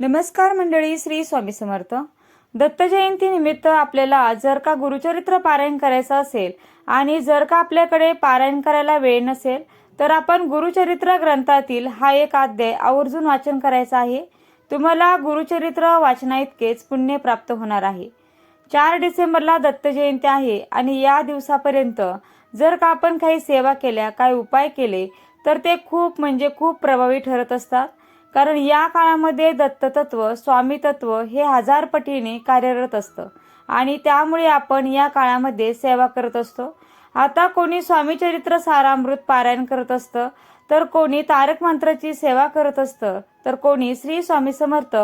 नमस्कार मंडळी, श्री स्वामी समर्थ. दत्त जयंती निमित्त आपल्याला जर का गुरुचरित्र पारायण करायचं असेल आणि जर का आपल्याकडे पारायण करायला वेळ नसेल तर आपण गुरुचरित्र ग्रंथातील हा एक अध्याय आवर्जून वाचन करायचा आहे. तुम्हाला गुरुचरित्र वाचनाइतकेच पुण्य प्राप्त होणार आहे. 4 डिसेंबरला दत्त जयंती आहे आणि या दिवसापर्यंत जर का आपण काही सेवा केल्या, काही उपाय केले तर ते खूप प्रभावी ठरत असतात. कारण या काळामध्ये दत्ततत्व, स्वामी तत्व हे 1000 पटीने कार्यरत असतं आणि त्यामुळे आपण या काळामध्ये सेवा करत असतो. आता कोणी स्वामी चरित्र सारामृत पारायण करत असतं, तर कोणी तारक मंत्राची सेवा करत असतं, तर कोणी श्री स्वामी समर्थ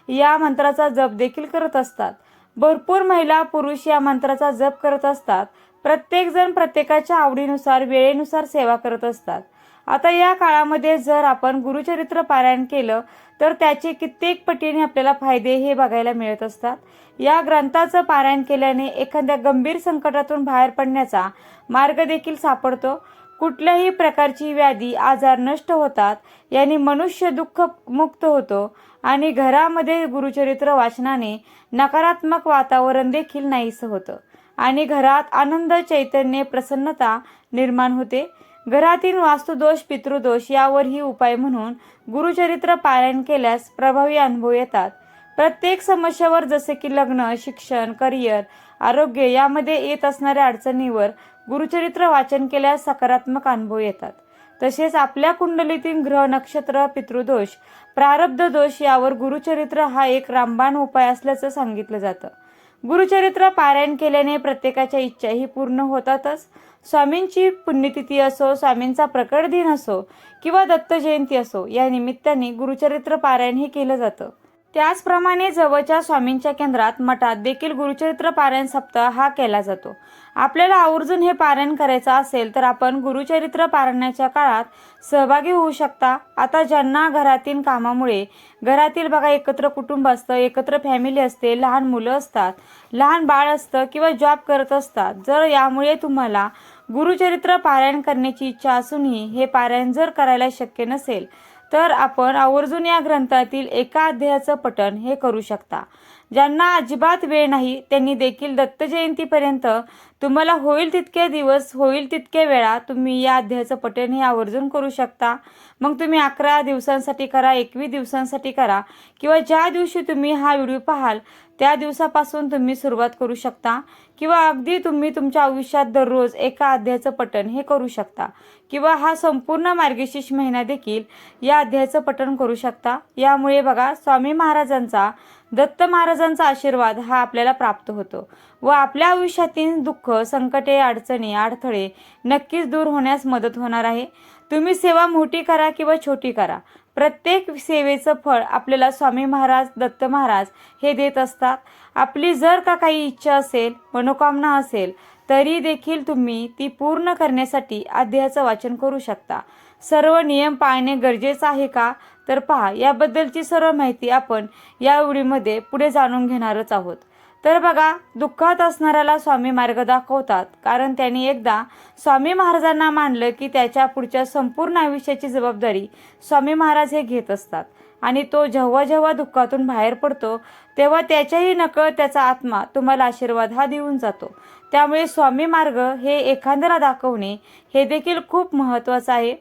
या मंत्राचा जप देखील करत असतात. भरपूर महिला पुरुष या मंत्राचा जप करत असतात. प्रत्येक जण प्रत्येकाच्या आवडीनुसार वेळेनुसार सेवा करत असतात. आता या काळामध्ये जर आपण गुरुचरित्र पारायण केलं तर त्याचे कित्येक पटीने आपल्याला फायदे हे बघायला मिळत असतात. या ग्रंथाचं पारायण केल्याने एखाद्या गंभीर संकटातून बाहेर पडण्याचा मार्ग देखील सापडतो. कुठल्याही प्रकारची व्याधी आजार नष्ट होतात. यांनी मनुष्य दुःख मुक्त होतो आणि घरामध्ये गुरुचरित्र वाचनाने नकारात्मक वातावरण देखील नाहीसं होतं आणि घरात आनंद, चैतन्य, प्रसन्नता निर्माण होते. घरातील वास्तुदोष, पितृदोष यावरही उपाय म्हणून गुरुचरित्र पारायण केल्यास प्रभावी अनुभव येतात. प्रत्येक समस्यावर जसे की लग्न, शिक्षण, करिअर, आरोग्य यामध्ये येत असणाऱ्या अडचणीवर गुरुचरित्र वाचन केल्यास सकारात्मक अनुभव येतात. तसेच आपल्या कुंडलीतील ग्रह, नक्षत्र, पितृदोष, प्रारब्ध दोष यावर गुरुचरित्र हा एक रामबाण उपाय असल्याचं सांगितलं जातं. गुरुचरित्र पारायण केल्याने प्रत्येकाच्या इच्छा ही पूर्ण होतातच. स्वामींची पुण्यतिथी असो, स्वामींचा प्रकट दिन असो किंवा दत्त जयंती असो, या निमित्ताने गुरुचरित्र पारायण हे केलं जातं. त्याचप्रमाणे जवळच्या स्वामींच्या केंद्रात, मठात देखील गुरुचरित्र पारायण सप्ताह हा केला जातो. आपल्याला आवर्जून हे पारायण करायचं असेल तर आपण गुरुचरित्र पारायणाच्या काळात सहभागी होऊ शकता. आता ज्यांना घरातील कामामुळे, घरातील बघा एकत्र कुटुंब असतं, एकत्र फॅमिली असते, लहान मुलं असतात, लहान बाळ असतं किंवा जॉब करत असतात, जर यामुळे तुम्हाला गुरुचरित्र पारायण करण्याची इच्छा असूनही हे पारायण जर करायला शक्य नसेल तर आपण आवर्जून या ग्रंथातील एका अध्यायाचं पठण हे करू शकता. ज्यांना अजिबात वेळ नाही त्यांनी देखील दत्त जयंतीपर्यंत तुम्हाला होईल तितके दिवस, होईल तितके वेळा तुम्ही या अध्यायाचं पठण हे आवर्जून करू शकता. मग तुम्ही 11 दिवसांसाठी करा, 21 दिवसांसाठी करा किंवा ज्या दिवशी तुम्ही हा व्हिडिओ पाहाल त्या दिवसापासून तुम्ही सुरुवात करू शकता किंवा अगदी तुम्ही तुमच्या आयुष्यात दररोज एका अध्यायाचं पठण हे करू शकता किंवा हा संपूर्ण मार्गशीर्ष महिना देखील या अध्यायाचं पठण करू शकता. यामुळे बघा स्वामी महाराजांचा, दत्त महाराजांचा आशीर्वाद हा आपल्याला प्राप्त होतो व आपल्या आयुष्यातील दुःख, संकटे, अडचणी, अडथळे नक्कीच दूर होण्यास मदत होणार आहे. तुम्ही सेवा मोठी करा किंवा छोटी करा, प्रत्येक सेवेचं फळ आपल्याला स्वामी महाराज, दत्त महाराज हे देत असतात. आपली जर का काही इच्छा असेल, मनोकामना असेल तरी देखील तुम्ही ती पूर्ण करण्यासाठी अध्यायाचं वाचन करू शकता. सर्व नियम पाळणे गरजेचं आहे का तर पहा, याबद्दलची सर्व माहिती आपण या व्हिडिओमध्ये पुढे जाणून घेणारच आहोत. तर बघा, दुःखात असणाऱ्याला स्वामी मार्ग दाखवतात, कारण त्यांनी एकदा स्वामी महाराजांना मानलं की त्याच्या पुढच्या संपूर्ण आयुष्याची जबाबदारी स्वामी महाराज हे घेत असतात आणि तो जेव्हा जेव्हा दुःखातून बाहेर पडतो तेव्हा त्याच्याही नकळत त्याचा आत्मा तुम्हाला आशीर्वाद हा देऊन जातो. त्यामुळे स्वामी मार्ग हे एखाद्याला दाखवणे हे देखील खूप महत्त्वाचं आहे.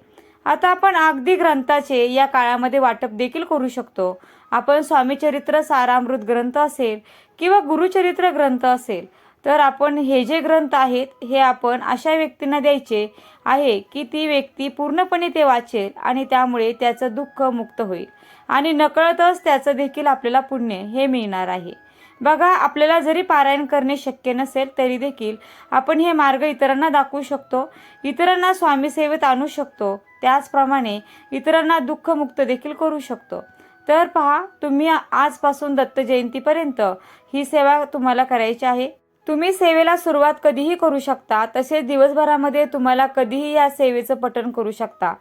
आता आपण अगदी ग्रंथाचे या काळामध्ये वाटप देखील करू शकतो. आपण स्वामी चरित्र सारामृत ग्रंथ असेल किंवा गुरुचरित्र ग्रंथ असेल तर आपण हे जे ग्रंथ आहेत हे आपण अशा व्यक्तींना द्यायचे आहे की ती व्यक्ती पूर्णपणे ते वाचेल आणि त्यामुळे त्याचं दुःख मुक्त होईल आणि नकळतच त्याचं देखील आपल्याला पुण्य हे मिळणार आहे. बघा, आपल्याला जरी पारायण करणे शक्य नसेल तरी देखील आपण हे मार्ग इतरांना दाखवू शकतो, इतरांना स्वामी सेवेत आणू शकतो, त्याचप्रमाणे इतरांना दुःखमुक्त देखील करू शकतो. तर पहा, तुम्ही आजपासून दत्त जयंतीपर्यंत ही सेवा तुम्हाला करायची आहे. तुम्ही सेवेला सुरुवात कधीही करू शकता, तसेच दिवसभरामध्ये तुम्हाला कधीही या सेवेचं पठण करू शकता.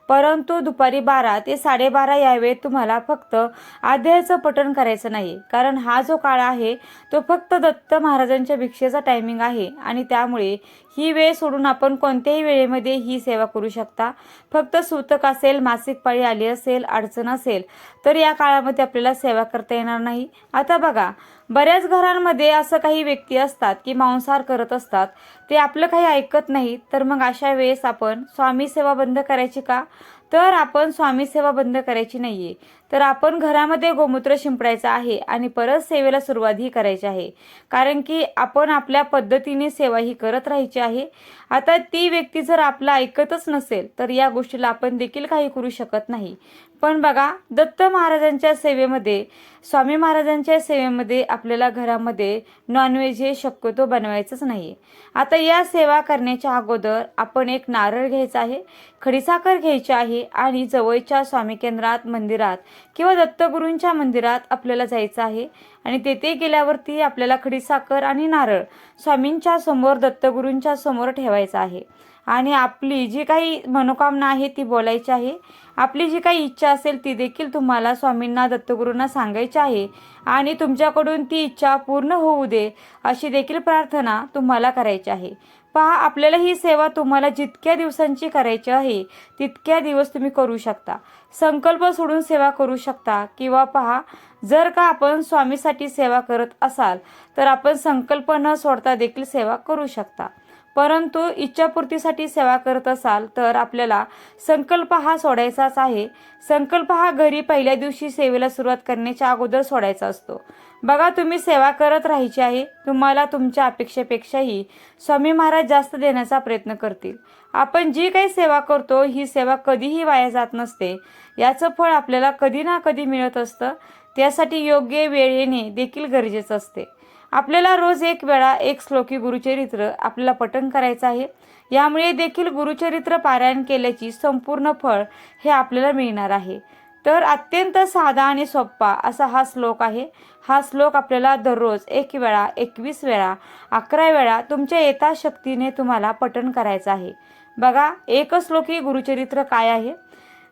परंतु दुपारी 12 ते 12:30 या वेळेत तुम्हाला फक्त अध्यायाचं पठण करायचं नाही, कारण हा जो काळ आहे तो फक्त दत्त महाराजांच्या भिक्षेचा टायमिंग आहे आणि त्यामुळे ही वेळ सोडून आपण कोणत्याही वेळेमध्ये ही सेवा करू शकता. फक्त सूतक असेल, मासिक पाळी आली असेल, अडचण असेल तर या काळामध्ये आपल्याला सेवा करता येणार नाही. आता बघा, बऱ्याच घरांमध्ये असं काही व्यक्ती असतात की मांसाहार करत असतात, ते आपलं काही ऐकत नाही. तर मग अशा वेळेस आपण स्वामी सेवा बंद करायची का? तर आपण स्वामी सेवा बंद करायची नाहीये. तर आपण घरामध्ये गोमूत्र शिंपडायचं आहे आणि परत सेवेला सुरुवातही करायची आहे. कारण की आपण आपल्या पद्धतीने सेवा ही करत राहायची आहे. आता ती व्यक्ती जर आपलं ऐकतच नसेल तर या गोष्टीला आपण देखील काही करू शकत नाही. पण बघा, दत्त महाराजांच्या सेवेमध्ये, स्वामी महाराजांच्या सेवेमध्ये आपल्याला घरामध्ये नॉनव्हेज हे शक्यतो बनवायचंच नाही. आता या सेवा करण्याच्या अगोदर आपण एक नारळ घ्यायचा आहे, खडीसाखर घ्यायची आहे आणि जवळच्या स्वामी केंद्रात, मंदिरात किंवा दत्तगुरूंच्या मंदिरात आपल्याला जायचं आहे. आणि तेथे गेल्यावरती आपल्याला खडीसाखर आणि नारळ स्वामींच्या समोर, दत्तगुरूंच्या समोर ठेवायचं आहे. आणि आपली जी काही मनोकामना आहे ती बोलायची आहे. आपली जी काही इच्छा असेल ती देखील तुम्हाला स्वामींना, दत्तगुरूंना सांगायची आहे. आणि तुमच्याकडून ती इच्छा पूर्ण होऊ दे अशी देखील प्रार्थना तुम्हाला करायची आहे. पहा, आपल्याला ही सेवा तुम्हाला जितक्या दिवसांची करायची आहे तितक्या दिवस तुम्ही करू शकता. संकल्प सोडून सेवा करू शकता. किंवा पहा, जर का आपण स्वामीसाठी सेवा करत असाल तर आपण संकल्प न सोडता देखील सेवा करू शकता. परंतु इच्छापूर्तीसाठी सेवा करत असाल तर आपल्याला संकल्प हा सोडायचाच आहे. संकल्प हा घरी पहिल्या दिवशी सेवेला सुरुवात करण्याच्या अगोदर सोडायचा असतो. बघा, तुम्ही सेवा करत राहायची आहे. तुम्हाला तुमच्या अपेक्षेपेक्षाही स्वामी महाराज जास्त देण्याचा प्रयत्न करतील. आपण जी काही सेवा करतो ही सेवा कधीही वाया जात नसते. याचं फळ आपल्याला कधी ना कधी मिळत असतं. त्यासाठी योग्य वेळ येणे देखील गरजेचं असते. आपल्याला रोज एक वेळा एक श्लोकी गुरुचरित्र आपल्याला पठण करायचं आहे. यामुळे देखील गुरुचरित्र पारायण केल्याची संपूर्ण फळ हे आपल्याला मिळणार आहे. तर अत्यंत साधा आणि सोपा असा हा श्लोक आहे. हा श्लोक आपल्याला दररोज 1 वेळा, 21 वेळा, 11 वेळा तुमच्या यथाशक्तीने तुम्हाला पठण करायचं आहे. बघा, एक श्लोकी गुरुचरित्र काय आहे?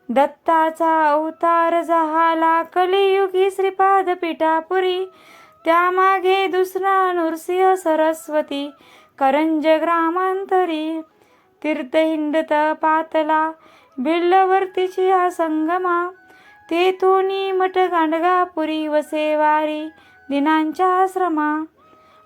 दत्ताचा अवतार झाला कलियुगी श्रीपाद पीठापुरी, त्यामागे दुसरा नृसिंह सरस्वती, करंज ग्रामांतरी, तीर्थहिंड पातला, बिल्लवर्तीची हा संगमा, तेथोनी मठ गांडगापुरी वसेवारी, दिनांच्या आश्रमा.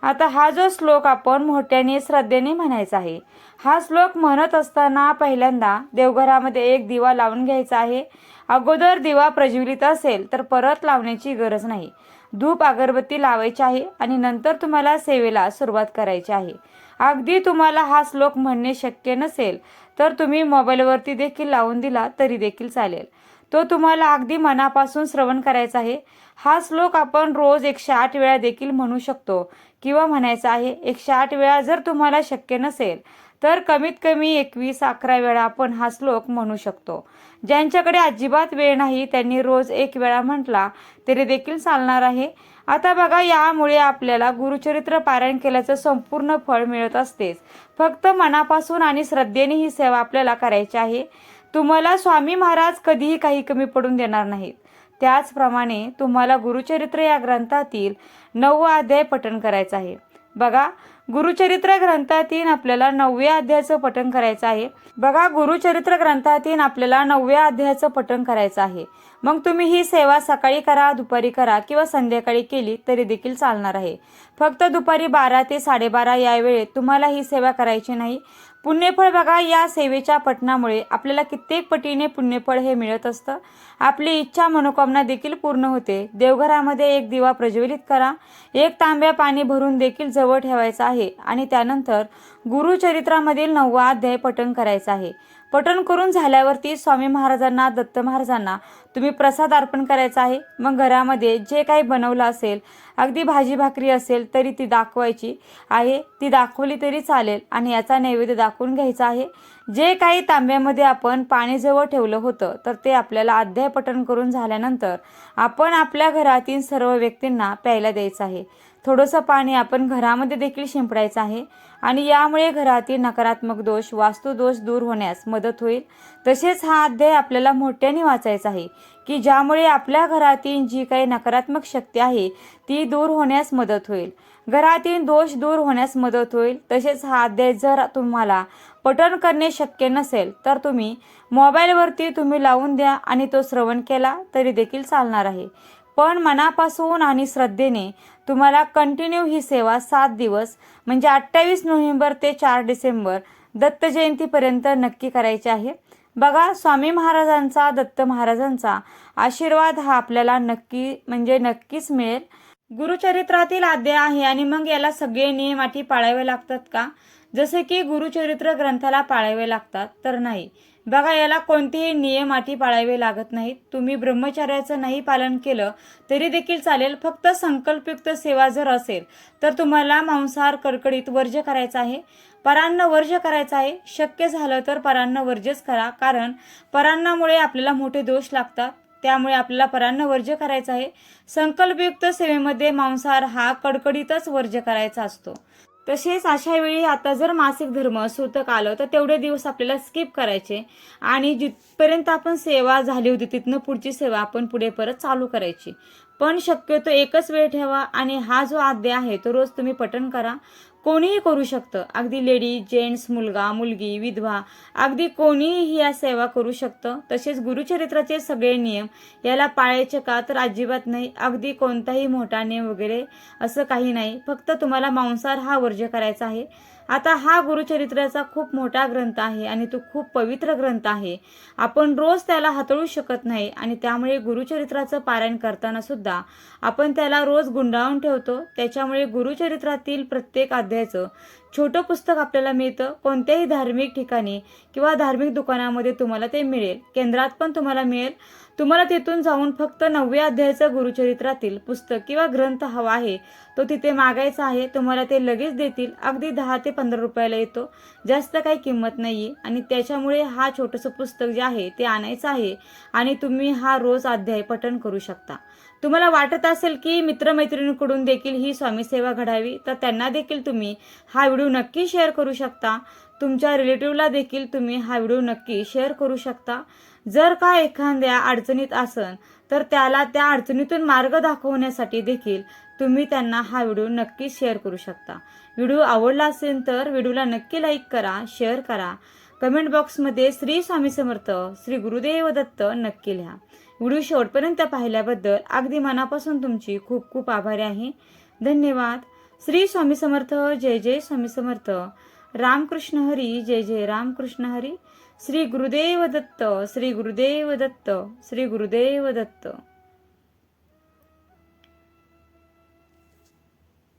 आता हा जो श्लोक आपण मोठ्याने श्रद्धेने म्हणायचा आहे. हा श्लोक म्हणत असताना पहिल्यांदा देवघरामध्ये एक दिवा लावून घ्यायचा आहे. अगोदर दिवा प्रज्वलित असेल तर परत लावण्याची गरज नाही. धूप अगरबत्ती लावायची आहे आणि नंतर तुम्हाला सेवेला सुरुवात करायची आहे. अगदी तुम्हाला हा श्लोक म्हणणे शक्य नसेल तर तुम्ही मोबाईलवरती देखील लावून दिला तरी देखील चालेल. तो तुम्हाला अगदी मनापासून श्रवण करायचा आहे. हा श्लोक आपण रोज 108 वेळा देखील म्हणू शकतो किंवा म्हणायचा आहे. 108 वेळा जर तुम्हाला शक्य नसेल तर कमीत कमी 21-11 वेळा आपण हा श्लोक म्हणू शकतो. ज्यांच्याकडे अजिबात वेळ नाही त्यांनी रोज 1 वेळा म्हटला तरी देखील चालणार आहे. आता बघा, यामुळे आपल्याला गुरुचरित्र पारायण केल्याचं संपूर्ण फळ मिळत असतेच. फक्त मनापासून आणि श्रद्धेने ही सेवा आपल्याला करायची आहे. तुम्हाला स्वामी महाराज कधीही काही कमी पडून देणार नाहीत. त्याचप्रमाणे तुम्हाला गुरुचरित्र या ग्रंथातील 9वा अध्याय पठण करायचा आहे. बघा, गुरुचरित्र ग्रंथातील आपल्याला 9व्या अध्यायाचं पठण करायचं आहे. बघा, गुरुचरित्र ग्रंथातील आपल्याला 9व्या अध्यायाचं पठण करायचं आहे. मग तुम्ही ही सेवा सकाळी करा, दुपारी करा किंवा संध्याकाळी केली तरी देखील चालणार आहे. फक्त दुपारी 12 ते 12:30 या वेळेत तुम्हाला ही सेवा करायची नाही. पुण्यफळ बघा, या सेवेच्या पठणामुळे आपल्याला कित्येक पटीने पुण्यफळ हे मिळत असतं. आपली इच्छा, मनोकामना देखील पूर्ण होते. देवघरामध्ये एक दिवा प्रज्वलित करा. 1 तांब्या पाणी भरून देखील जवळ ठेवायचं आहे आणि त्यानंतर गुरुचरित्रामधील 9वा अध्याय पठण करायचा आहे. पठण करून झाल्यावरती स्वामी महाराजांना, दत्त महाराजांना तुम्ही प्रसाद अर्पण करायचा आहे. मग घरामध्ये जे काही बनवलं असेल, अगदी भाजी भाकरी असेल तरी ती दाखवायची आहे. ती दाखवली तरी चालेल आणि याचा नैवेद्य दाखवून घ्यायचा आहे. जे काही तांब्यामध्ये आपण पाणी जवळ ठेवलं होतं तर ते आपल्याला अध्याय पठण करून झाल्यानंतर आपण आपल्या घरातील सर्व व्यक्तींना प्यायला द्यायचं आहे. थोडंसं पाणी आपण घरामध्ये देखील शिंपडायचं आहे आणि यामुळे घरातील नकारात्मक दोष, वास्तुदोष दूर होण्यास मदत होईल. तसेच हा अध्याय आपल्याला मोठ्याने वाचायचा आहे की ज्यामुळे आपल्या घरातील जी काही नकारात्मक शक्ती आहे ती दूर होण्यास मदत होईल, घरातील दोष दूर होण्यास मदत होईल. तसेच हा अध्याय जर तुम्हाला पठण करणे शक्य नसेल तर तुम्ही मोबाईलवरती तुम्ही लावून द्या आणि तो श्रवण केला तरी देखील चालणार आहे. पण मनापासून आणि श्रद्धेने तुम्हाला कंटिन्यू ही सेवा 7 दिवस म्हणजे 28 नोव्हेंबर ते 4 डिसेंबर दत्त जयंतीपर्यंत नक्की करायची आहे. बघा, स्वामी महाराजांचा, दत्त महाराजांचा आशीर्वाद हा आपल्याला नक्कीच मिळेल. गुरुचरित्रातील अध्याय आहे आणि मग याला सगळे नियम अटी पाळावे लागतात का, जसे की गुरुचरित्र ग्रंथाला पाळावे लागतात? तर नाही. बघा, याला कोणतेही नियम अटी पाळावे लागत नाहीत. तुम्ही ब्रह्मचर्याचं नाही पालन केलं तरी देखील चालेल. फक्त संकल्पयुक्त सेवा जर असेल तर तुम्हाला मांसाहार कडकडीत वर्ज्य करायचा आहे, परान्न वर्ज्य करायचं आहे. शक्य झालं तर परान्न वर्ज्यच करा, कारण परान्नामुळे आपल्याला मोठे दोष लागतात. त्यामुळे आपल्याला परान्न वर्ज्य करायचं आहे. संकल्पयुक्त सेवेमध्ये मांसाहार हा कडकडीतच वर्ज्य करायचा असतो. तसेच अशा वेळी आता जर मासिक धर्म सूतक आलं तर तेवढे दिवस आपल्याला स्किप करायचे आणि जिथपर्यंत आपण सेवा झाली होती तिथनं पुढची सेवा आपण पुढे परत चालू करायची. पण शक्यतो एकच वेळ ठेवा आणि हा जो अध्याय आहे तो रोज तुम्ही पठण करा. कोणीही करू शकतं, अगदी लेडीज, जेंट्स, मुलगा, मुलगी, विधवा, अगदी कोणीही या सेवा करू शकतं. तसेच गुरुचरित्राचे सगळे नियम याला पाळायचे का, तर अजिबात नाही. अगदी कोणताही मोठा नियम वगैरे असं काही नाही. फक्त तुम्हाला मांसाहार हा वर्ज्य करायचा आहे. आता हा गुरुचरित्राचा खूप मोठा ग्रंथ आहे आणि तो खूप पवित्र ग्रंथ आहे. आपण रोज त्याला हाताळू शकत नाही आणि त्यामुळे गुरुचरित्राचं पारायण करताना सुद्धा आपण त्याला रोज गुंडाळून ठेवतो. त्याच्यामुळे गुरुचरित्रातील प्रत्येक अध्यायाचं छोटं पुस्तक आपल्याला मिळतं. कोणत्याही धार्मिक ठिकाणी किंवा धार्मिक दुकानामध्ये तुम्हाला ते मिळेल, केंद्रात पण तुम्हाला मिळेल. तुम्हाला तिथून जाऊन फक्त 9व्या अध्यायाचं गुरुचरित्रातील पुस्तक किंवा ग्रंथ हवा आहे तो तिथे मागायचा आहे. तुम्हाला ते लगेच देतील. अगदी 10 ते 15 रुपयाला येतो, जास्त काही किंमत नाहीये. आणि त्याच्यामुळे हा छोटंसं पुस्तक जे आहे ते आणायचं आहे आणि तुम्ही हा रोज अध्याय पठण करू शकता. तुम्हाला वाटत असेल की मित्रमैत्रिणींकडून देखील ही स्वामी सेवा घडावी तर त्यांना देखील तुम्ही हा व्हिडिओ नक्की शेअर करू शकता. तुमच्या रिलेटिव्हला देखील तुम्ही हा व्हिडिओ नक्की शेअर करू शकता. जर का एखाद्या अडचणीत असन तर त्याला त्या अडचणीतून मार्ग दाखवण्यासाठी देखील तुम्ही त्यांना हा व्हिडिओ नक्की शेअर करू शकता. व्हिडिओ आवडला असेल तर व्हिडिओला नक्की लाईक करा, शेअर करा. कमेंट बॉक्समध्ये श्री स्वामी समर्थ, श्री गुरुदेव दत्त नक्की लिहा. व्हिडिओ शेवटपर्यंत पाहिल्याबद्दल अगदी मनापासून तुमची खूप खूप आभारी आहे. धन्यवाद. श्री स्वामी समर्थ. जय जय स्वामी समर्थ. रामकृष्ण हरी. जय जय रामकृष्ण हरी. श्री गुरुदेव दत्त. श्री गुरुदेव दत्त. श्री गुरुदेव दत्त.